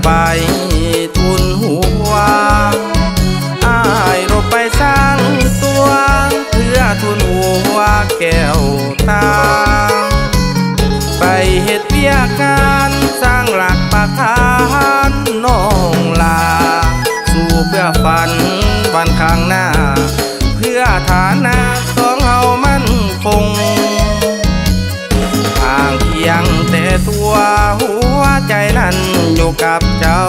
ไปทุนหัวอายรบไปสร้างตัวเพื่อทุนหัวแก้วตาไปเหตุเวียกงานสร้างหลักปากฐานน้องลาสู่เพื่อฝันวันข้างหน้าเพื่อฐานะสองเฮามั่นคงทางเพียงแต่ตัวหัวใจนั้นอยู่กับเจ้า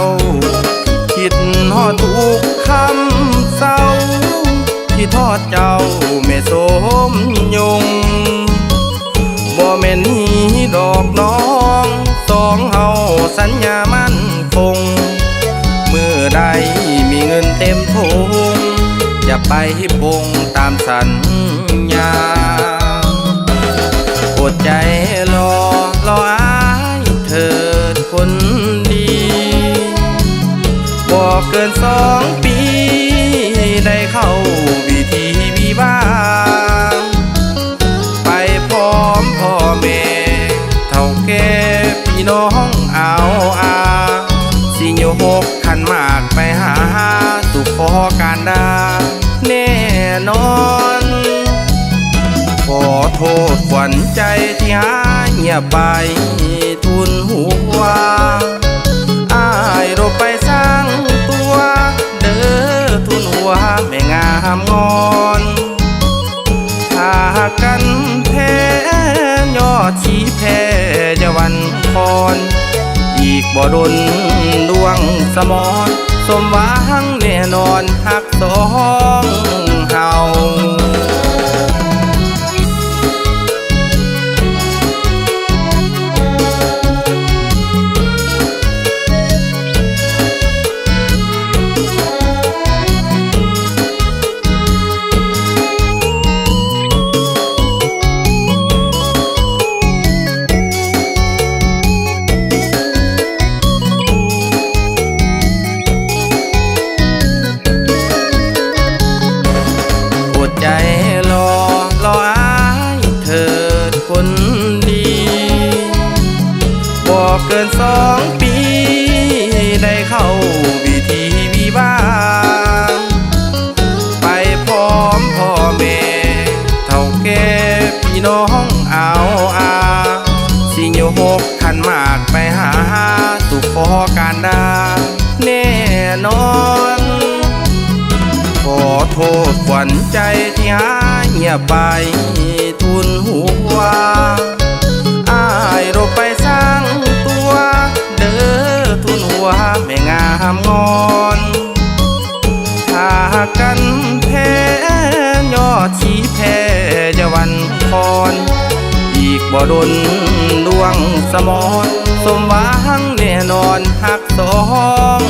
คิดฮอดทุกคำเศร้าที่ทอดเจ้าไม่สมยงบ่แม่นนี้ดอกน้องสองเฮาสัญญามั่นคงเมื่อใดมีเงินเต็มถุงจะไปปงตามสัญญาอดใจรออายเถิดคนดีบอกเกิน2 ปีได้เข้าวิธีวิวาไปพร้อมพ่อแม่เท่าแก่พี่น้องเอาสิโยกขันหมากไปหาสุขอการดาแน่นอนขอโทษขวัญใจที่หายเงียบไปทุนหัวอายรบไปสร้างตัวเด้อทุนหัวแม่งามงอนถ้ากันแพ้ยอดชี้แพ้จะวันคอนอีกบ่ดนดวงสมรสมหวังแน่นอนหักสองเฮาใจรออายเถิดคนดีบอกเกิน2 ปีได้เข้าวิธีวิวาไปพร้อมพ่อแม่เท่าแก่พี่น้องเอาสิโยกขันหมากไปหาสุขอการดาแน่นอนขอโทษขวัญใจที่หายเงียบไปทุนหัวอายรบไปสร้างตัวเด้อทุนหัวแม่งามงอนถ้ากันแพ้ยอดชี้แพ้จะวันคอนอีกบ่ดนดวงสมรสมหวังแน่นอนหักสอง